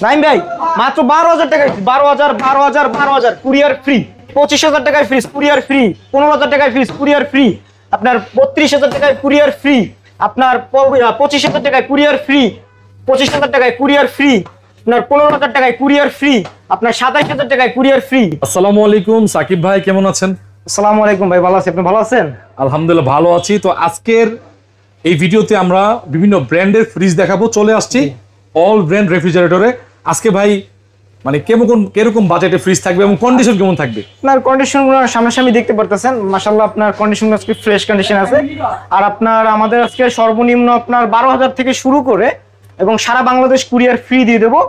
নাইম ভাই মাত্র 12,000 টাকায় 12,000 কুরিয়ার ফ্রি। 25,000 টাকায় ফ্রিজ কুরিয়ার ফ্রি। 15,000 টাকায় ফ্রিজ কুরিয়ার ফ্রি। আপনার 32,000 টাকায় কুরিয়ার ফ্রি। আপনার 25,000 টাকায় কুরিয়ার ফ্রি। 25,000 টাকায় কুরিয়ার ফ্রি। আপনার 15,000 টাকায় কুরিয়ার ফ্রি। আপনার 27,000 টাকায় কুরিয়ার ফ্রি। আসসালামু আলাইকুম সাকিব ভাই, কেমন আছেন? আসসালামু আলাইকুম ভাই, ভালো আছি, আপনি ভালো আছেন? আলহামদুলিল্লাহ ভালো আছি। তো আজকের এই ভিডিওতে আমরা বিভিন্ন ব্র্যান্ডের ফ্রিজ দেখাবো। চলে আসছি অল ব্র্যান্ড রেফ্রিজারেটরে। আজকে ভাই মানে কিরকম বাজেটে ফ্রিজ থাকবে এবং কন্ডিশন কেমন থাকবে? আপনার কন্ডিশনগুলো সামনাসামনি দেখতে পারতেছেন, মাশাআল্লাহ আপনার কন্ডিশন আজকে ফ্রেশ কন্ডিশন আছে। আর আপনার আমাদের আজকে সর্বনিম্ন আপনার 12,000 থেকে শুরু করে এবং সারা বাংলাদেশ কুরিয়ার ফ্রি দিয়ে দেবো।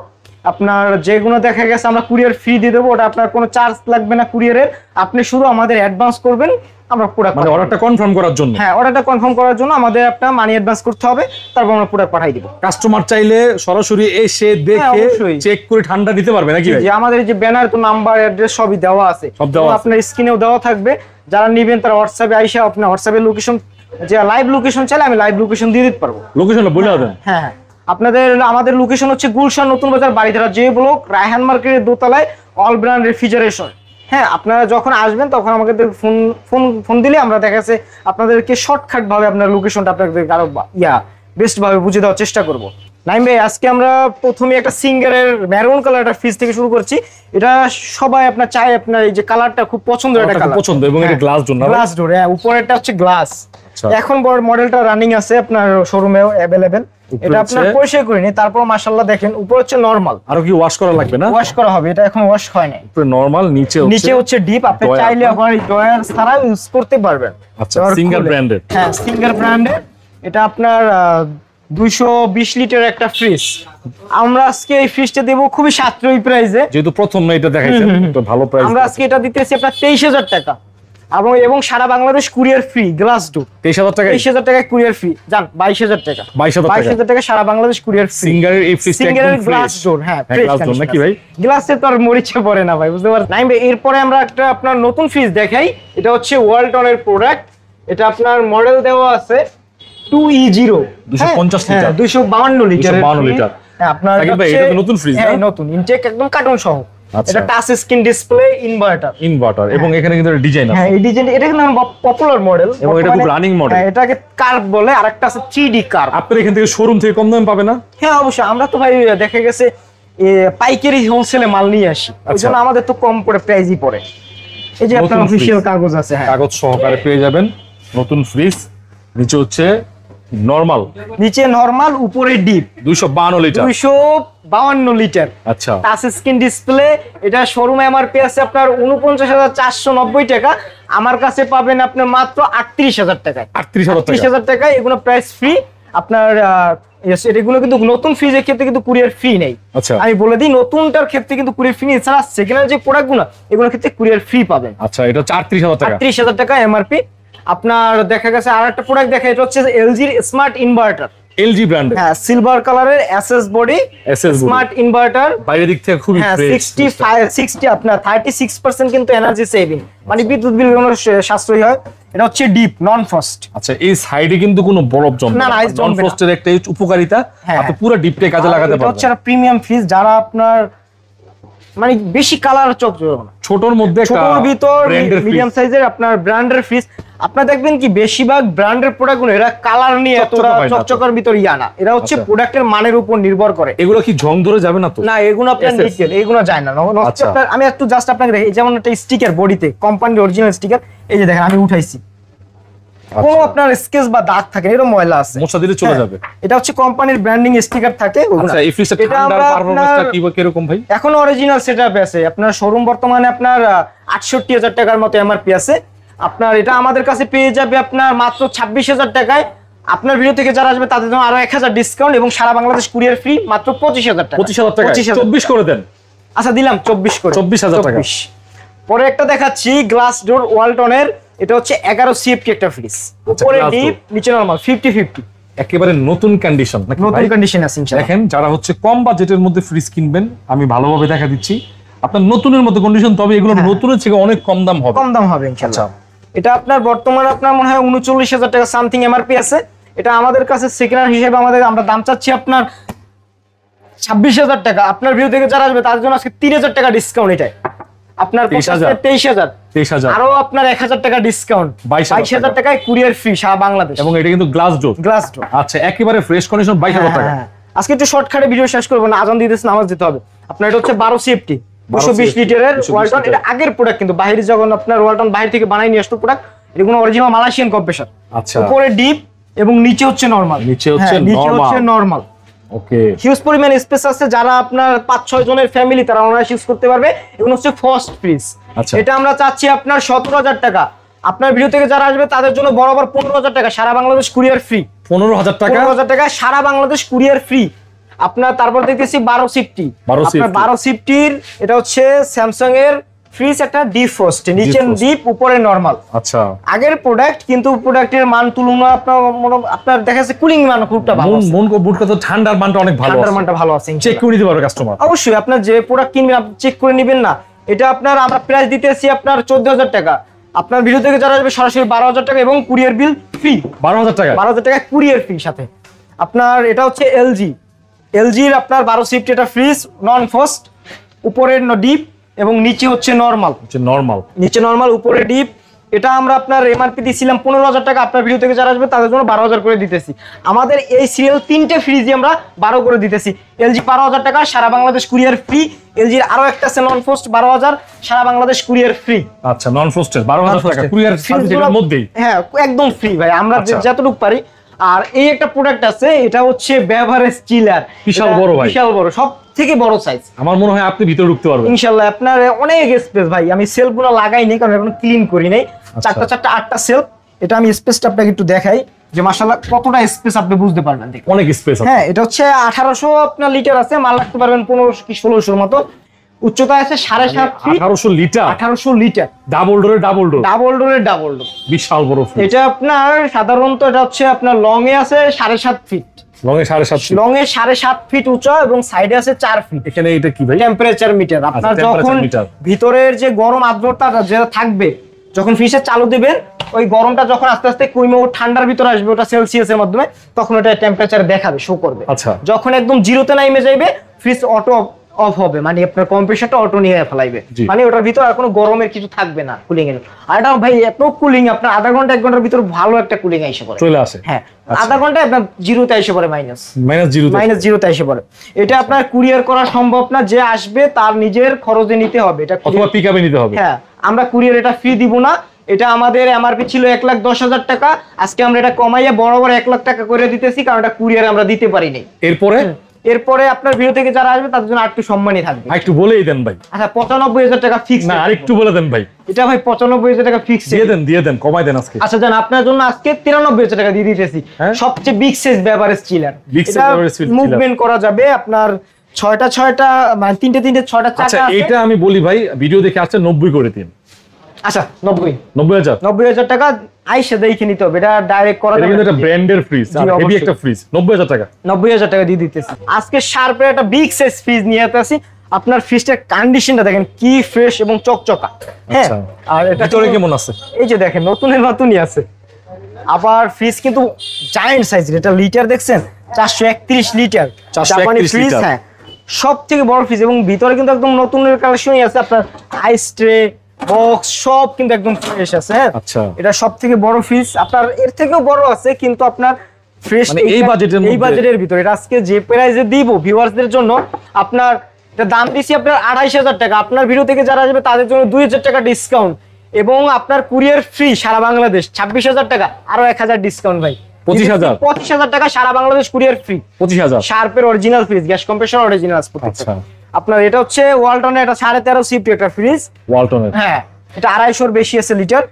আপনার যেগুলো দেখা গেছে আমরা কুরিয়ার ফ্রি দিয়ে দেবো, ওটা আপনার কোনো চার্জ লাগবে না কুরিয়ারের। আপনি শুধু আমাদের অ্যাডভান্স করবেন, আমরা প্রোডাক্ট মানে অর্ডারটা কনফার্ম করার জন্য। হ্যাঁ, অর্ডারটা কনফার্ম করার জন্য আমাদের আপনার মানি অ্যাডভান্স করতে হবে, তারপর আমরা প্রোডাক্ট পাঠিয়ে দিব। কাস্টমার চাইলে সরাসরি এসে দেখে চেক করে ঠান্ডা দিতে পারবে নাকি ভাই? যে আমাদের যে ব্যানার তো নাম্বার অ্যাড্রেস সবই দেওয়া আছে, সব দেওয়া আছে। আপনার স্ক্রিনেও দেওয়া থাকবে। যারা নেবেন তারা হোয়াটসঅ্যাপে আইসা আপনার হোয়াটসঅ্যাপে লোকেশন, যে লাইভ লোকেশন চাইলে আমি লাইভ লোকেশন দিয়ে দিতে পারবো। লোকেশনটা বলে দেন। হ্যাঁ হ্যাঁ, আমাদের লোকেশন হচ্ছে গুলশান নতুন বাজার বাড়িধারা যে ব্লক, রায়হান মার্কেটের দোতলায় অল ব্র্যান্ড রেফ্রিজারেশন। হ্যাঁ, আপনারা যখন আসবেন তখন আমাকে ফোন দিলে আমরা দেখা যাচ্ছে আপনাদেরকে শর্টকাট ভাবে আপনার লোকেশনটা আপনাদের আরো বেস্ট ভাবে বুঝিয়ে দেওয়ার চেষ্টা করব। নাইম ভাই, আজকে আমরা প্রথমে একটা সিঙ্গারের ম্যারুন কালার একটা ফ্রিজ থেকে শুরু করছি। এটা সবাই আপনার চাই, আপনার এই যে কালারটা খুব পছন্দের একটা কালার, পছন্দ। এবং এটা গ্লাস ডোর না? গ্লাস ডোর, হ্যাঁ, উপরেরটা হচ্ছে গ্লাস। এখন বড় মডেলটা রানিং আছে আপনার শোরুমেও अवेलेबल। এটা আপনার পরিষ্কার করিনি, তারপর মাশাআল্লাহ দেখেন উপরে হচ্ছে নরমাল। আর কি ওয়াশ করা লাগবে না? ওয়াশ করা হবে, এটা এখন ওয়াশ হয় না। উপরে নরমাল, নিচে হচ্ছে ডিপ। আপনি চাইলে আপনার ড্রয়ার ছাড়া ইউজ করতে পারবেন। আচ্ছা, সিঙ্গার ব্র্যান্ডেড। হ্যাঁ, সিঙ্গার ব্র্যান্ডেড। এটা আপনার 220 লিটার একটা ফ্রিজ। আমরা আজকে এই ফ্রিজটা দেব খুবই সাশ্রয়ী প্রাইসে, যেহেতু প্রথম না এটা দেখাইছেন, তো ভালো প্রাইস। আমরা আজকে এটা দিতেছি আপনার 23,000 টাকা এবং সারা Bangladesh courier free. Glass door 23,000 টাকা। 23,000 টাকায় কুরিয়ার ফ্রি। জান 22,000 টাকা। 22,000 টাকা সারা বাংলাদেশ কুরিয়ার ফ্রি। সিঙ্গারের এই ফ্রিজটা একদম গ্লাস ডোর। হ্যাঁ, গ্লাস ডোর নাকি ভাই? গ্লাসে তো আর মরিচা পড়ে না ভাই, বুঝতে পারছেন? নাইম ভাই, এরপরে আমরা একটা আপনার নতুন ফ্রিজ দেখাই। এটা হচ্ছে ওয়ালটনের প্রোডাক্ট। এটা আপনার মডেল দেওয়া আছে 2E0, 250 লিটার, 252 লিটার। 252 লিটার। হ্যাঁ, আপনার এটা তো নতুন ফ্রিজ না? হ্যাঁ, নতুন ইনটেক একদম কার্টন সহ। আচ্ছা। এটা টাচ স্ক্রিন ডিসপ্লে, ইনভার্টার এবং এখানে কিন্তু ডিজাইন আছে। হ্যাঁ, এই ডিজাইন এটা কিন্তু পপুলার মডেল এবং এটা খুব রানিং মডেল। হ্যাঁ, এটাকে কার্ভ বলে, আরেকটা আছে 3D কার্ভ। আপনারা এখান থেকে শোরুম থেকে কম দামে পাবে না? হ্যাঁ, অবশ্যই। আমরা তো ভাই দেখা গেছে পাইকারি হোলসেলে মাল নিয়ে আসি, ওইজন্য আমাদের তো কম করে প্রাইসই পড়ে। এই যে আপনার অফিশিয়াল কাগজ আছে, হ্যাঁ, কাগজ সহকারে পেয়ে যাবেন নতুন ফ্রিজ। নিচে হচ্ছে নরমাল, নিচে নরমাল, উপরে ডিপ। 252 লিটার। 252 লিটার। আচ্ছা, টাচ স্ক্রিন ডিসপ্লে। এটা শোরুমে এমআরপি আছে আপনার 49,490 টাকা। আমার কাছে পাবেন আপনার মাত্র 38,000 টাকায়। 38,000 টাকায়। এগুলো প্রাইস ফ্রি আপনার। এগুলো কিন্তু নতুন ফ্রিজের ক্ষেত্রে কিন্তু কুরিয়ার ফ্রি নেই। আচ্ছা, আমি বলে দিই, নতুনটার ক্ষেত্রে কিন্তু কুরিয়ার ফ্রি নেই। এছাড়া সেকেন্ড যে প্রোডাক্টগুলো, এগুলোর ক্ষেত্রে কুরিয়ার ফ্রি পাবেন। আচ্ছা, এটা 38,000 টাকা। 38,000 টাকা এমআরপি। আপনার দেখা গেছে আর একটা প্রোডাক্ট দেখা, এটা হচ্ছে এলজির স্মার্ট ইনভার্টার। LG brand. হ্যাঁ, সিলভার কালারের এসএস বডি স্মার্ট ইনভার্টার। বাইরের দিক থেকে খুবই ফ্রেশ। 60 আপনার 36% কিন্তু এনার্জি সেভিং, মানে বিদ্যুৎ বিল কোনো সাশ্রয়ী হয়। এটা হচ্ছে ডিপ নন ফ্রস্ট। আচ্ছা, এই সাইডে কিন্তু কোনো বরফ জমবে না। নন ফ্রস্টের একটা উপকারিতা, আপনি পুরো ডিপটাই কাজে লাগাতে পারবেন। এটা হচ্ছে প্রিমিয়াম ফ্রিজ, যারা আপনার মানে বেশি কালার চকচকে না, ছোটর মধ্যে ছোটর ভিতর মিডিয়াম সাইজের আপনার ব্র্যান্ডের ফ্রিজ। আপনারা দেখবেন কি বেশিরভাগ ব্র্যান্ডের প্রোডাক্টগুলো এরা কালার নিয়ে এতটা চকচকার ভিতর না, এরা হচ্ছে প্রোডাক্টের মানের উপর নির্ভর করে। এগুলো কি জং ধরে যাবে না তো? না, এগুলো আপনার নিকেল, এগুলো যায় না। আমি একটু জাস্ট আপনাকে দেখি, যেমন একটা স্টিকার বডিতে কোম্পানির অরিজিনাল স্টিকার, এই যে দেখেন আমি উঠাইছি, কোনো আপনার স্কেচ বা দাগ থাকে, এরকম ময়লা আছে, মোছা দিলে চলে যাবে। এটা হচ্ছে কোম্পানির ব্র্যান্ডিং স্টিকার থাকে। আচ্ছা, এই ফ্রিজটা ঠান্ডার পারফরম্যান্সটা কি রকম ভাই? এখন অরিজিনাল সেটআপ আছে আপনার শোরুম বর্তমানে আপনার 68,000 টাকার মতো এমআরপি আছে। আপনার এটা আমাদের কাছে পেয়ে যাবে আপনার মাত্র 26,000 টাকায়। আপনার ভিডিও থেকে যারা আসবে তাদের জন্য আরো 1,000 ডিসকাউন্ট এবং সারা বাংলাদেশ কুরিয়ার ফ্রি মাত্র 25,000 টাকা। 25,000 টাকা 24 করে দেন। আচ্ছা, দিলাম 24 করে, 24,000 টাকা। পরে একটা দেখাচ্ছি গ্লাস ডোর ওয়ালটনের। এটা হচ্ছে 11 সিএফটি একটা ফ্রিজ, উপরে ডিপ নিচে নরমাল, 50-50 একেবারে নতুন কন্ডিশন নাকি? নতুন কন্ডিশন আছে ইনশাআল্লাহ। দেখেন, যারা হচ্ছে কম বাজেটের মধ্যে ফ্রিজ কিনবেন, আমি ভালোভাবে দেখা দিচ্ছি আপনার নতুনের মধ্যে কন্ডিশন, তবে এগুলো নতুনের থেকে অনেক কম দাম হবে ইনশাআল্লাহ। এটা আপনার বর্তমানে আপনার মনে হয় 39,000 টাকা সামথিং এমআরপি আছে। এটা আমাদের কাছে সেকেন্ড হ্যান্ড হিসেবে আমরা দাম চাচ্ছি আপনার 26,000 টাকা। আপনার ভিডিও থেকে যারা আসবে তাদের জন্য আজকে 3,000 টাকা ডিসকাউন্ট। এটাই আপনার 23,000 আরো আপনার 1,000 টাকা ডিসকাউন্ট, 22,000 টাকায় কুরিয়ার ফ্রি সারা বাংলাদেশ। এবং এটা কিন্তু গ্লাস ডোর। আচ্ছা, একেবারে ফ্রেশ কন্ডিশন, 22,000 টাকা। আজকে একটু শর্টকাটে ভিডিও শেষ করবো না, আজান দিতেছে, নামাজ দিতে হবে। আপনার এটা হচ্ছে 12 সিএফটি 220 লিটারের ওয়ালটন। এটা আগের প্রোডাক্ট, কিন্তু বাইরে যখন আপনার ওয়ালটন বাইরে থেকে বানাই নিয়ে আসতো প্রোডাক্ট, এটা কোনো অরিজিনাল মালয়েশিয়ান কম্প্রেসার। আচ্ছা, উপরে ডিপ এবং নিচে হচ্ছে নরমাল। নিচে হচ্ছে নরমাল। ওকে, হিউজ পরিমাণ স্পেস আছে। যারা আপনার 5-6 জনের ফ্যামিলি, তারা অনায়াসে ইউজ করতে পারবে। এগুলো হচ্ছে ফার্স্ট ফ্রিজ। এটা আমরা চাচ্ছি আপনার 17,000 টাকা। আপনার ভিডিও থেকে যারা আসবে তাদের জন্য বরাবর 15,000 টাকা, সারা বাংলাদেশ কুরিয়ার ফ্রি। 15,000 টাকা সারা বাংলাদেশ কুরিয়ার ফ্রি। আপনার তারপর দেখতেছি 12 সিফটি। আপনার 12 সিফটির এটা হচ্ছে স্যামসাং এর ফ্রিজ, একটা ডিপ ফ্রস্ট, নিচে ডিপ উপরে নরমাল। আচ্ছা, আগের প্রোডাক্ট, কিন্তু প্রোডাক্টের মান তুলনা আপনার দেখা যাচ্ছে কুলিং মান খুবটা ভালো আছে। বুট কত ঠান্ডার মানটা অনেক ভালো আছে, ঠান্ডার মানটা ভালো আছে। চেক করে নিতে পারবে কাস্টমার। অবশ্যই আপনার যে প্রোডাক্ট কিনবেন আপনি চেক করে নেবেন না। এটা আপনার আমরা প্রাইস দিতেছি আপনার 14,000 টাকা। আপনার ভিডিও থেকে যারা আসবে সরাসরি 12,000 টাকা এবং কুরিয়ার বিল ফ্রি। 12,000 টাকা, 12,000 টাকা কুরিয়ার ফ্রি সাথে। আপনার এটা হচ্ছে এলজির আপনার 12 সিফট, এটা ফ্রিজ নন ফ্রস্ট, উপরের ডিপ এবং নিচে হচ্ছে নরমাল। নিচে নরমাল, উপরে ডিপ। এটা আমরা আপনার এমআরপি দিয়েছিলাম 15,000 টাকা। আপনার ভিডিও থেকে যারা আসবে তাদের জন্য 12,000 করে দিতেছি। আমাদের এই সিরিয়াল 3টে ফ্রিজই আমরা 12 করে দিতেছি। এলজি 12,000 টাকা, সারা বাংলাদেশ কুরিয়ার ফ্রি। এলজির আরো একটা আছে নন ফ্রস্ট 12,000, সারা বাংলাদেশ কুরিয়ার ফ্রি। আচ্ছা, নন ফ্রস্টের 12,000 টাকা কুরিয়ার সার্ভিসের মধ্যেই। হ্যাঁ, একদম ফ্রি ভাই, আমরা যতটুকু পারি। আর এই একটা প্রোডাক্ট আছে, এটা হচ্ছে বেভারেজ চিলার। বিশাল বড় ভাই, বিশাল বড়, সব থেকে বড় সাইজ। আমার মনে হয় আপনি ভিতরে ঢুকতে পারবেন ইনশাআল্লাহ। আপনার অনেক স্পেস ভাই, আমি সেলফগুলো লাগাই নাই কারণ এখন ক্লিন করি নাই। 8টা সেলফ। এটা আমি স্পেসটা আপনাকে একটু দেখাই যে মাশাআল্লাহ কতটা স্পেস আপনি বুঝতে পারবেন। অনেক স্পেস আছে। হ্যাঁ, এটা হচ্ছে 1800 আপনার লিটার আছে, মাল রাখতে পারবেন 1500 কি 1600 মতো। উচ্চতা আছে 7.5 ফিট। 1800 লিটার ডাবল ডোরের বিশাল বড় ফ্রিজ। এটা আপনার সাধারণত এটা হচ্ছে আপনার লং এ আছে 7.5 ফিট। লং এ 7.5 ফিট উঁচা এবং সাইডে আছে 4 ফিট। এখানে এটা কি ভাই? Temperature metre. আপনার যখন ভিতরের যে গরম আর্দ্রতা যেটা থাকবে, যখন ফ্রিজে চালু দিবেন, ওই গরমটা যখন আস্তে আস্তে কমে ঠান্ডার ভিতরে আসবে, ওটা সেলসিয়াসের মাধ্যমে, তখন ওটা টেম্পারেচার দেখাবে, শো করবে। আচ্ছা, যখন একদম জিরোতে নামে যাবে, ফ্রিজ অটো অফ হবে, মানে আপনার কম্প্রেসারটা অটো নিয়ে ফেলাইবে, মানে ওটার ভিতর আর কোনো গরমের কিছু থাকবে না, কুলিং এর। আর এটা ভাই এত কুলিং, আপনার আধা ঘন্টা 1 ঘন্টার ভিতর ভালো একটা কুলিং এসে পড়ে, চলে আসে। হ্যাঁ, আধা ঘন্টায় আপনার জিরোতে এসে পড়ে, মাইনাস জিরোতে এসে পড়ে। এটা আপনার কুরিয়ার করা সম্ভব না, যে আসবে তার নিজের খরচে নিতে হবে, এটা অথবা পিকআপে নিতে হবে। হ্যাঁ, আমরা কুরিয়ার এটা ফ্রি দিব না। এটা আমাদের এমআরপি ছিল 1,10,000 টাকা, আজকে আমরা এটা কমাইয়া বরাবর 1 লাখ টাকা করে দিতেছি, কারণ এটা কুরিয়ারে আমরা দিতে পারি নাই। এরপরে আপনার ভিডিও থেকে যারা আসবে তাদের জন্য আরেকটু সম্মানই থাকবে। একটু বলেই দেন ভাই। আচ্ছা, 95,000 টাকা ফিক্স না, আরেকটু বলে দেন ভাই। এটা ভাই 95,000 টাকা ফিক্স দিয়ে দেন, কমাই দেন আজকে। আচ্ছা জান, আপনার জন্য আজকে 93,000 টাকা দিয়ে দিতেছি। সবচেয়ে বিগ সাইজ বেভারেজ চিলার, এটা মুভমেন্ট করা যাবে আপনার 6টা মানে 3টে 6টা 4টা। আচ্ছা, এটা আমি বলি ভাই, ভিডিও দেখে আসছে 90 করে দিন। আচ্ছা, 90,000 টাকা আইসা দেখে নিতে হবে, এটা ডাইরেক্ট করা যাবে। এটা ব্র্যান্ডের ফ্রিজ, আর হেভি একটা ফ্রিজ। 90,000 টাকা দিয়ে দিতেছি। আজকে শার্পের একটা বিগ সাইজ ফ্রিজ নিয়ে আসছি। আপনার ফ্রিজটার কন্ডিশনটা দেখেন কি ফ্রেশ এবং চকচকা। হ্যাঁ, আর এটা ভিতরে কেমন আছে? এই যে দেখেন, নতুনই আছে। আবার ফ্রিজ কিন্তু জায়ান্ট সাইজের, এটা লিটার দেখছেন 431 লিটার জাপানি ফ্রিজ। হ্যাঁ, সবথেকে বড় ফ্রিজ, এবং ভিতরে কিন্তু একদম নতুনের কালেকশনই আছে। আপনার আইস ট্রে, বক্স সব কিন্তু একদম ফ্রেশ আছে। হ্যাঁ, আচ্ছা, এটা সবথেকে বড় ফ্রিজ। আপনার এর থেকেও বড় আছে, কিন্তু আপনার ফ্রেশ মানে এই বাজেটের ভিতরে। এটা আজকে যে প্রাইসে দিব ভিউয়ার্সদের জন্য, আপনার এটা দাম দিছি আপনার 28,000 টাকা। আপনার ভিডিও থেকে যারা আসবে তাদের জন্য 2,000 টাকা ডিসকাউন্ট, এবং আপনার কুরিয়ার ফ্রি সারা বাংলাদেশ। 26,000 টাকা, আরো 1,000 ডিসকাউন্ট ভাই। 25,000 টাকা, সারা বাংলাদেশ কুরিয়ার ফ্রি। 25,000 শার্পের original fridge, gas compressor original. আচ্ছা, আপনার এটা হচ্ছে ওয়ালটনের, এটা 13.5 সিফটি একটা ফ্রিজ ওয়ালটনের। হ্যাঁ, এটা 250 বেশি আছে লিটার,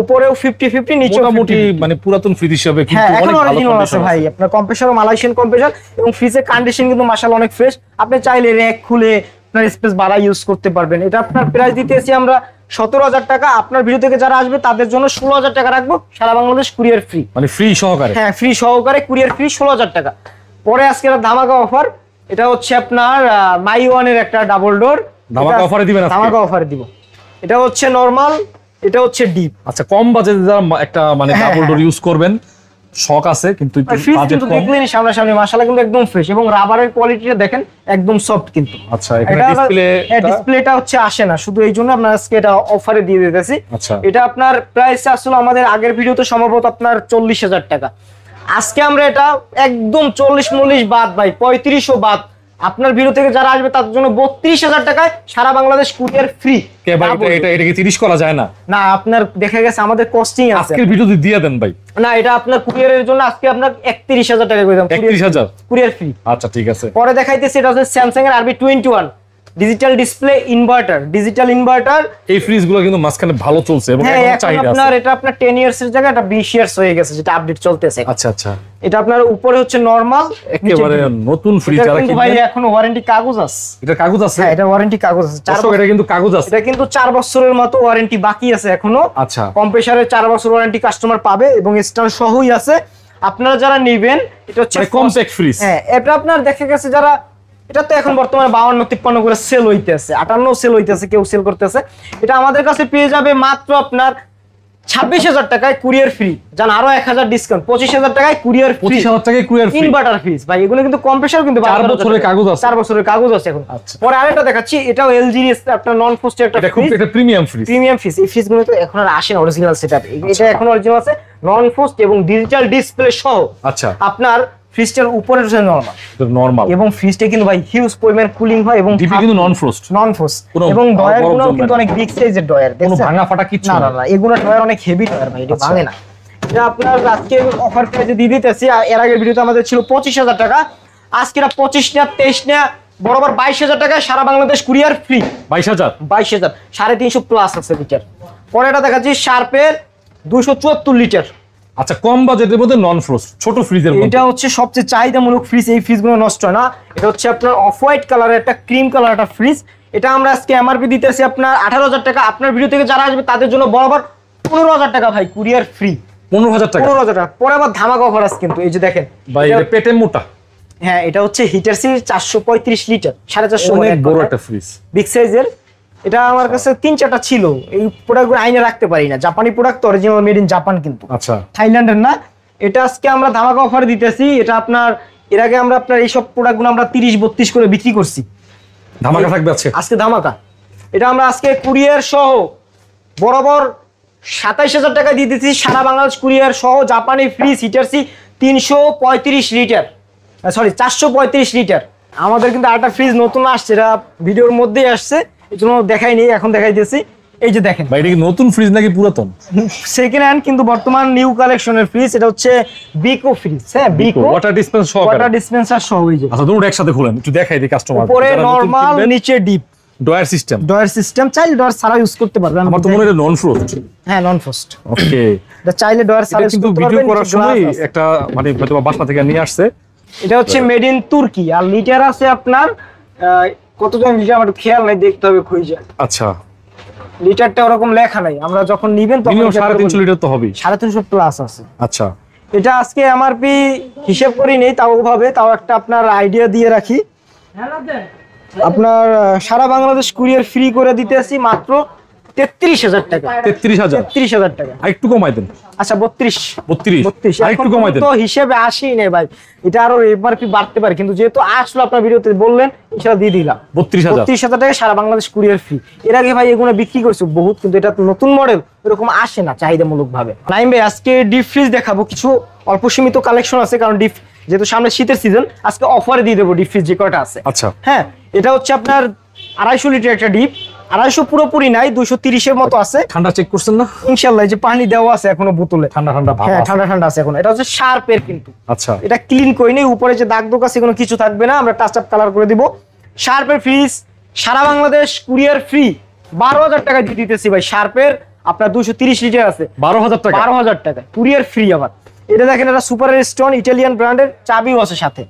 উপরেও 50-50, নিচেও মোটামুটি মানে পুরাতন ফ্রিজ হিসেবে কিন্তু অনেক ভালো আছে ভাই। আপনার কম্প্রেসরও মালয়েশিয়ান কম্প্রেসর, এবং ফ্রিজের কন্ডিশন কিন্তু মাশাআল্লাহ অনেক ফ্রেশ। আপনি চাইলে র‍্যাক খুলে আপনার স্পেস বাড়া ইউজ করতে পারবেন। এটা আপনার প্রাইস দিতেছি আমরা 17,000 টাকা। আপনার ভিডিও থেকে যারা আসবে তাদের জন্য 16,000 টাকা রাখবো, সারা বাংলাদেশ কুরিয়ার ফ্রি, মানে ফ্রি সহকারে। হ্যাঁ, ফ্রি সহকারে কুরিয়ার ফ্রি 16,000 টাকা। পরে আজকে ধামাকা অফার, এটা হচ্ছে আপনার মাই ওয়ানের একটা ডাবল ডোর ধামাকা অফারে দিবেন আজকে। ধামাকা অফারে দিব। এটা হচ্ছে নরমাল, এটা হচ্ছে ডিপ। আচ্ছা, কম বাজেটে যারা একটা মানে ডাবল ডোর ইউজ করবেন, শখ আছে কিন্তু একটু ফ্রিজ বাজেট কিন্তু কম। দেখলেন সামনাসামনি মাশাআল্লাহ কিন্তু একদম ফ্রেশ এবং রাবারের কোয়ালিটিটা দেখেন একদম সফট কিন্তু। আচ্ছা এখানে ডিসপ্লে ডিসপ্লেটা হচ্ছে আসে না, শুধু এই জন্য আপনার আজকে এটা অফারে দিয়ে দিতেছি। আচ্ছা এটা আপনার প্রাইস আসলে আমাদের আগের ভিডিওতে সম্ভবত আপনার 40,000 টাকা, আজকে আমরা এটা একদম 40-40 বাদ ভাই 3500 বাদ আপনার ভিডিও থেকে যারা আসবে তাদের জন্য 32,000 টাকায় সারা বাংলাদেশ কুরিয়ার ফ্রি। কে ভাই এটা কি 30 করা যায় না? না আপনার দেখা গেছে আমাদের কস্টিং আছে, আজকের ভিডিওতে দিয়ে দেন ভাই। না এটা আপনার কুরিয়ারের জন্য আজকে আপনার 31,000 টাকা করে দাম, 31,000 কুরিয়ার ফ্রি। আচ্ছা ঠিক আছে। পরে দেখাইতেছি এটা হচ্ছে স্যামসাং এর RB21 digital display inverter, digital inverter. এই ফ্রিজগুলো কিন্তু মাঝখানে ভালো চলছে এবং হ্যাঁ এখন এখন চাহিদা আপনার আছে। এটা আপনার 10 ইয়ার্স এর জায়গায় এটা 20 ইয়ার্স হয়ে গেছে, যেটা আপডেট চলতেছে। আচ্ছা আচ্ছা এটা আপনার উপরে হচ্ছে নরমাল, একেবারে নতুন ফ্রিজ যারা কিন্তু ভাই এখনো ওয়ারেন্টি কাগজ আছে। এটা কাগজ আছে? হ্যাঁ এটা ওয়ারেন্টি কাগজ আছে, এটা কিন্তু কাগজ আছে। এটা কিন্তু 4 বছরের মতো ওয়ারেন্টি বাকি আছে এখনো। আচ্ছা কম্প্রেসারের 4 বছর ওয়ারেন্টি কাস্টমার পাবে এবং স্ট্যান্ড সহই আছে। আপনারা যারা নেবেন এটা হচ্ছে কমপ্যাক্ট ফ্রিজ। হ্যাঁ এটা আপনার দেখা গেছে যারা এটা তো এখন বর্তমানে 52-53 করে সেল হইতেছে, 58 সেল হইতেছে, কেউ সেল করতেছে। এটা আমাদের কাছে পেয়ে যাবে মাত্র আপনার 26,000 টাকায় কুরিয়ার ফ্রি। জান আরো 1,000 ডিসকাউন্ট, 25,000 টাকায় কুরিয়ার ফ্রি, 25,000 টাকায় কুরিয়ার ফ্রি। ইনভার্টার ফ্রিজ ভাই এগুলো কিন্তু কম্প্রেসার কিন্তু 4 বছরের কাগজ আছে। 4 বছরের কাগজ আছে এখন। আচ্ছা। পরে আরেকটা দেখাচ্ছি, এটাও এলজি আপনার নন ফ্রস্টেড একটা এটা খুব ফ্রিজ, একটা প্রিমিয়াম ফ্রিজ। Premium fridge. এই ফ্রিজগুলো তো এখন আর আসে না অরিজিনাল সেটআপ, এটা এখন অরিজিনাল আছে নন ফ্রস্ট এবং ডিজিটাল ডিসপ্লে সহ। আচ্ছা আপনার ফ্রিজটার উপরে রয়েছে নরমাল এটা নরমাল এবং ফ্রিজটা কিন্তু ভাই হিউজ পরিমাণ কুলিং হয় এবং ডিপি কিন্তু নন ফ্রস্ট। নন ফ্রস্ট কোনো এবং ডয়ার বরফ গুলো জমবে কিন্তু না। অনেক বিগ সাইজের ডয়ার, কোনো ভাঙা ফাটা কিচ্ছু না না না এগুলো ডয়ার অনেক হেভি ডয়ার ভাই, এটা আচ্ছা। ভাঙে না। এটা আপনার আজকে অফার প্রাইসে দিয়ে দিতেছি। এর আগের ভিডিওতে আমাদের ছিল 25,000 টাকা, আজকে এটা 25 না 23 না বরাবর 22,000 টাকায় সারা বাংলাদেশ কুরিয়ার ফ্রি। 22,000 22,000 350 প্লাস আছে লিটার। পরে এটা দেখাচ্ছি শার্পের 274 লিটার। আচ্ছা কম বাজেটের মধ্যে নন ফ্রস্ট ছোট ফ্রিজের মধ্যে। এটা হচ্ছে সবচেয়ে চাহিদামূলক ফ্রিজ, এই ফ্রিজগুলো নষ্ট হয় না। এটা হচ্ছে আপনার অফ হোয়াইট কালারের একটা ক্রিম কালার একটা ফ্রিজ। এটা আমরা আজকে এমআরপি দিতেছি আপনার 18,000 টাকা, আপনার ভিডিও থেকে যারা আসবে তাদের জন্য বরাবর 15,000 টাকা ভাই কুরিয়ার ফ্রি। 15,000 টাকা 15,000 টাকা। পরে আবার ধামাকা অফার আছে কিন্তু, এই যে দেখেন ভাই এটা পেটে মোটা। হ্যাঁ এটা হচ্ছে হিটার সি 435 লিটার, 450 অনেক বড় একটা ফ্রিজ, বিগ সাইজের। এটা আমার কাছে 3-4টা ছিল, এই প্রোডাক্টগুলো আইনে রাখতে পারি না, জাপানি product, original made in Japan কিন্তু, আচ্ছা থাইল্যান্ডের না। এটা আজকে আমরা ধামাকা অফারে দিতেছি। এটা আপনার এর আগে আমরা আপনার এইসব প্রোডাক্টগুলো আমরা 30-32 করে বিক্রি করছি, ধামাকা থাকবে আজকে ধামাকা। এটা আমরা আজকে কুরিয়ার সহ বরাবর 27,000 টাকা দিয়ে দিচ্ছি সারা বাংলাদেশ কুরিয়ার সহ। জাপানি fridge heater C 335 litre, sorry 435 litre. আমাদের কিন্তু আরেকটা ফ্রিজ নতুন আসছে, এটা ভিডিওর মধ্যেই আসছে, এই জন্য দেখাইনি, এখন দেখাইতেছি। এই যে দেখেন ভাই এটা কি নতুন ফ্রিজ নাকি পুরাতন? সেকেন্ড হ্যান্ড কিন্তু বর্তমান নিউ কালেকশনের ফ্রিজ। এটা হচ্ছে বিকো ফ্রিজ। হ্যাঁ বিকো ওয়াটার ডিসপেন্স সহকারে, ওয়াটার ডিসপেন্সার সহ। এই যে আচ্ছা দুটো একসাথে খুলেন একটু দেখাই দিই কাস্টমার। উপরে নরমাল, নিচে deep, drawer system. Drawer system, চাইলে ডয়ার ছাড়া ইউজ করতে পারবেন। আমার তো মনে হয় নন ফ্রস্ট। হ্যাঁ নন ফ্রস্ট। ওকে এটা চাইলে ডয়ার ছাড়া এটা ইউজ কিন্তু করতে ভিডিও পারবেন। করার সময় একটা মানে হয়তো বাসা থেকে নিয়ে আসছে। এটা হচ্ছে মেড ইন তুর্কি, আর লিটার আছে আপনার কতজন লিটার আমার খেয়াল নাই, দেখতে হবে খুঁজে। আচ্ছা লিটারটা ওরকম লেখা নাই, আমরা যখন নিবেন তখন মিনিমাম 350 লিটার তো হবেই। 350 প্লাস আছে। আচ্ছা এটা আজকে এমআরপি হিসেব করি নেই, তাও ওভাবে, তাও একটা আপনার আইডিয়া দিয়ে রাখি। আপনার সারা বাংলাদেশ কুরিয়ার ফ্রি করে দিতেছি মাত্র 33,000 টাকা। 33,000 33,000 টাকা। আর একটু কমাই দেন। আচ্ছা 32 আর একটু কমাই দেন। তো হিসেবে আসেই নেই ভাই, এটা আরো এমআরপি বাড়তে পারে, কিন্তু যেহেতু আসলো আপনার ভিডিওতে বললেন ইনশাআল্লাহ দিয়ে দিলাম 32,000 32,000 টাকা সারা বাংলাদেশ কুরিয়ার ফ্রি। এর আগে ভাই এগুলো বিক্রি করছে বহুত, কিন্তু এটা তো নতুন মডেল, এরকম আসে না চাহিদামূলক ভাবে। নাইম ভাই আজকে ডিপ ফ্রিজ দেখাবো, কিছু অল্প সীমিত কালেকশন আছে, কারণ ডিপ যেহেতু সামনে শীতের সিজন, আজকে অফারে দিয়ে দেবো ডিপ ফ্রিজ যে কয়টা আছে। আচ্ছা হ্যাঁ এটা হচ্ছে আপনার 250 লিটার একটা ডিপ, 250 পুরোপুরি নাই, 230 এর মতো আছে। ঠান্ডা চেক করছেন না? ইনশাআল্লাহ এই যে পানি দেওয়া আছে এখনো বোতলে, ঠান্ডা ঠান্ডা ভাব হ্যাঁ আছে। ঠান্ডা ঠান্ডা আছে এখন। এটা হচ্ছে শার্পের কিন্তু, আচ্ছা এটা ক্লিন করে নেই, উপরে যে দাগ দোক আছে কোনো কিছু থাকবে না, আমরা টাচ আপ কালার করে দিব। শার্পের ফ্রিজ সারা বাংলাদেশ কুরিয়ার ফ্রি 12,000 টাকা দিয়ে দিতেছি ভাই। শার্পের আপনার 230 লিটার আছে 12,000 টাকা। 12,000 টাকা কুরিয়ার ফ্রি। আবার এটা দেখেন, এটা সুপার স্টোন ইটালিয়ান ব্র্যান্ডের, চাবিও আছে সাথে।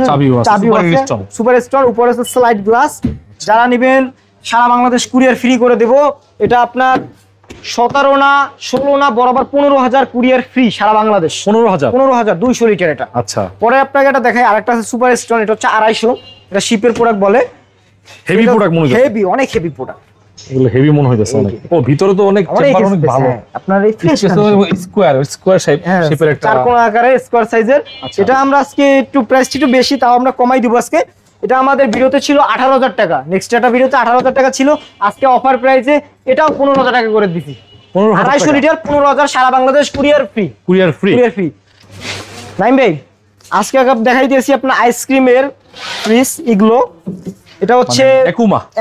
চাবিও আছে, সুপার স্টোন। সুপার স্টোন, উপরে আছে স্লাইড গ্লাস। যারা নেবেন সারা বাংলাদেশ কুরিয়ার ফ্রি করে দেব। এটা আপনার 17 না 16 না বরাবর 15,000 কুরিয়ার ফ্রি সারা বাংলাদেশ। 15,200 লিটার এটা। আচ্ছা পরে আপনাকে এটা দেখাই, আরেকটা আছে সুপার স্টোন, এটা হচ্ছে 250, এটা শিপের প্রোডাক্ট বলে। হেভি প্রোডাক্ট মনে হচ্ছে। হেভি, অনেক হেভি প্রোডাক্ট। এগুলো হেভি মনে হইতেছে অনেক। ও ভিতরে তো অনেক চেম্বার অনেক space, ভালো। হ্যাঁ, আপনার এই ফ্রেশ স্কয়ার শেপের একটা চার কোণা আকারে স্কয়ার সাইজের। আচ্ছা। এটা আমরা আজকে একটু প্রাইসটা একটু বেশি, তাও আমরা কমাই দিব আজকে। এটা আমাদের ভিডিওতে ছিল 18,000 টাকা, নেক্সট একটা ভিডিওতে 18,000 টাকা ছিল, আজকে অফার প্রাইসে এটাও 15,000 টাকা করে দিছি। 250 লিটার 15,000, সারা Bangladesh courier free. Courier free. Naim ভাই, আজকে দেখাইতেছি আপনার আইসক্রিমের ফ্রিজ ইগলো। এটা হচ্ছে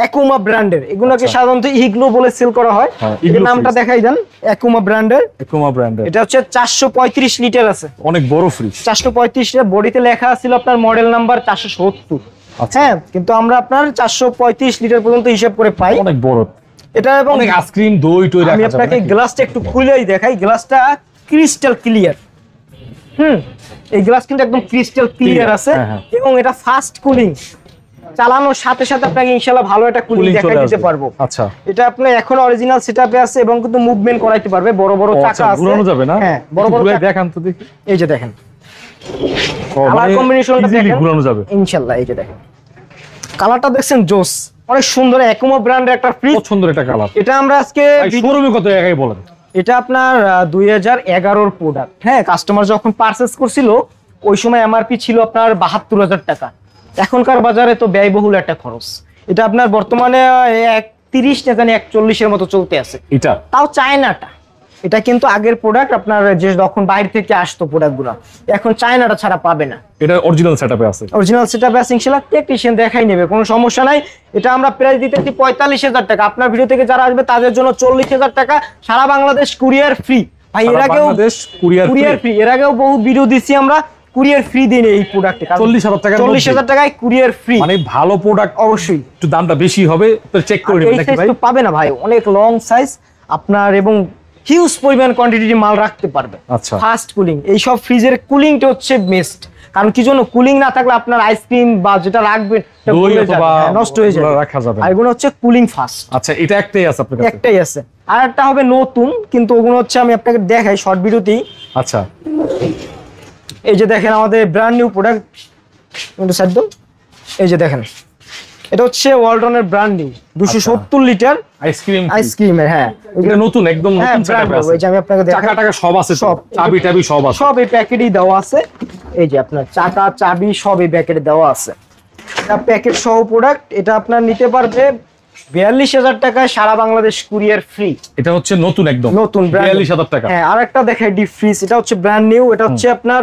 একুমা ব্র্যান্ডের, এগুলোকে সাধারণত ইগলো বলে সেল করা হয়। এর নামটা দেখাই দেন, একুমা ব্র্যান্ডের। এটা হচ্ছে 435 লিটার আছে, অনেক বড় ফ্রিজ। 435 লিটার, বডিতে লেখা ছিল আপনার মডেল নাম্বার 470। হ্যাঁ, কিন্তু আমরা আপনার 435 লিটার পর্যন্ত হিসাব করে পাই। অনেক বড় এটা, এবং অনেক আইসক্রিম দই টই রাখা যাবে। আমি আপনাকে গ্লাসটা একটু খুলেই দেখাই, গ্লাসটা ক্রিস্টাল ক্লিয়ার। এই গ্লাস কিন্তু একদম ক্রিস্টাল ক্লিয়ার আছে, এবং এটা ফাস্ট কুলিং, চালানোর সাথে সাথে আপনাকে ইনশাআল্লাহ ভালো একটা কুলিং দেখাই দিতে পারবো। আচ্ছা, এটা আপনি এখন অরিজিনাল সেটআপে আছে, এবং কিন্তু মুভমেন্ট করাইতে পারবে। বড় বড় চাকা আছে, ঘোরানো যাবে না? হ্যাঁ, বড় বড় দেখান তো দেখি। এই যে দেখেন কালার কম্বিনেশনটা দেখেন, ঘোরানো যাবে ইনশাআল্লাহ। এই যে দেখেন কালারটা দেখছেন, জোস, অনেক সুন্দর। একুমা ব্র্যান্ডের একটা ফ্রিজ, সুন্দর একটা কালার। এটা আমরা আজকে শোরুমে কত টাকায় বলেন? এটা আপনার 2011 প্রোডাক্ট। হ্যাঁ, কাস্টমার যখন পারচেজ করছিল ওই সময় এমআরপি ছিল আপনার 72,000 টাকা। এখনকার বাজারে তো ব্যয়বহুল একটা খরচ। এটা আপনার বর্তমানে 30 না জানি 41 মতো চলতে আছে। এটা তাও চায়নাটা, এটা কিন্তু আগের প্রোডাক্ট, আপনার যে যখন বাইরে থেকে আসতো প্রোডাক্টগুলো, এখন চায়নাটা ছাড়া পাবে না। এটা অরিজিনাল সেটআপে আছে, অরিজিনাল সেটআপে আছে, ইনশাআল্লাহ টেকনিশিয়ান দেখাই নেবে, কোনো সমস্যা নাই। এটা আমরা প্রাইস দিতেছি 45,000 টাকা। আপনার ভিডিও থেকে যারা আসবে তাদের জন্য 40,000 টাকা, সারা বাংলাদেশ কুরিয়ার ফ্রি। ভাই, এর আগেও কুরিয়ার ফ্রি, এর আগেও বহু ভিডিও দিছি আমরা, কুরিয়ার ফ্রি দিই এই প্রোডাক্টে। 40,000 টাকায় কুরিয়ার ফ্রি, মানে ভালো প্রোডাক্ট। অবশ্যই একটু দামটা বেশি হবে, তো চেক করে নেবেন নাকি ভাই? পাবে না ভাই, অনেক লং সাইজ আপনার, এবং হিউজ পরিমাণ কোয়ান্টিটির মাল রাখতে পারবে। আচ্ছা, ফাস্ট কুলিং, এই সব ফ্রিজের কুলিংটা হচ্ছে বেস্ট। কারণ কি জন্য, কুলিং না থাকলে আপনার আইসক্রিম বা যেটা রাখবেন নষ্ট হয়ে যাবে, রাখা যাবে। আর এগুলো হচ্ছে কুলিং ফাস্ট। আচ্ছা, এটা একটাই আছে আপনার কাছে? একটাই আছে, আর একটা হবে নতুন, কিন্তু ওগুলো হচ্ছে আমি আপনাকে দেখাই শর্ট ভিডিওতেই। আচ্ছা, এই যে দেখেন আমাদের ব্র্যান্ড নিউ প্রোডাক্ট, এই যে দেখেন, এটা হচ্ছে ওয়ালটনের ব্র্যান্ড নিউ 270 লিটার আইসক্রিমের। হ্যাঁ, এটা নতুন, একদম নতুন সেটআপ আছে। এই যে আমি আপনাকে দেখাই, চাকা টাকা সব আছে, সব চাবি টাবি সব আছে, সব এই প্যাকেটেই দেওয়া আছে। এই যে আপনার চাকা চাবি সব এই প্যাকেটে দেওয়া আছে, এটা প্যাকেট সহ প্রোডাক্ট। এটা আপনার নিতে পারবে 42,000 টাকায়, সারা বাংলাদেশ কুরিয়ার ফ্রি। এটা হচ্ছে নতুন, একদম নতুন 42,000 টাকা। হ্যাঁ, আরেকটা দেখাই ডিপ ফ্রিজ, এটা হচ্ছে ব্র্যান্ড নিউ, এটা হচ্ছে আপনার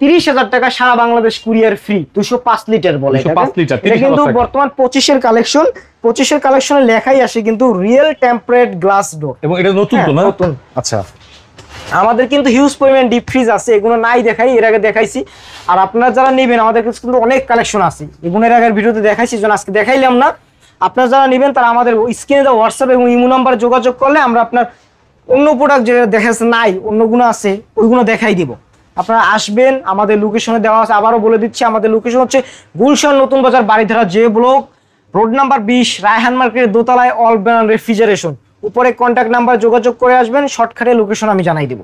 30,000 টাকা, সারা বাংলাদেশ কুরিয়ার ফ্রি। 205 লিটার বলে এটা, কিন্তু বর্তমান 25 এর কালেকশন। 25 এর কালেকশনে লেখাই আসে কিন্তু রিয়েল টেম্পারেট গ্লাস ডোর, এবং এটা নতুন তো না? নতুন। আচ্ছা, আমাদের কিন্তু হিউজ পরিমাণ ডিপ ফ্রিজ আছে, এগুলো নাই দেখাই, এর আগে দেখাইছি। আর আপনারা যারা নেবেন, আমাদের কাছে কিন্তু অনেক কালেকশন আছে, এগুলো এর আগের ভিডিওতে দেখাইছি, যেন আজকে দেখাইলাম না। আপনারা যারা নেবেন তারা আমাদের স্ক্রিনে দেওয়া হোয়াটসঅ্যাপ এবং ইমো নাম্বারে যোগাযোগ করলে আমরা আপনার অন্য প্রোডাক্ট যেটা দেখাচ্ছে নাই, অন্যগুলো আছে, ওইগুলো দেখাই দিব। আপনারা আসবেন, আমাদের লোকেশনে দেওয়া আছে, আবারও বলে দিচ্ছি, আমাদের লোকেশন হচ্ছে গুলশান নতুন বাজার, বাড়িধারা যে ব্লক, রোড নাম্বার 20, রায়হান মার্কেটের দোতলায়, অল ব্র্যান্ড রেফ্রিজারেশন। উপরে কন্ট্যাক্ট নাম্বার যোগাযোগ করে আসবেন, শর্টকাটে লোকেশন আমি জানাই দেব।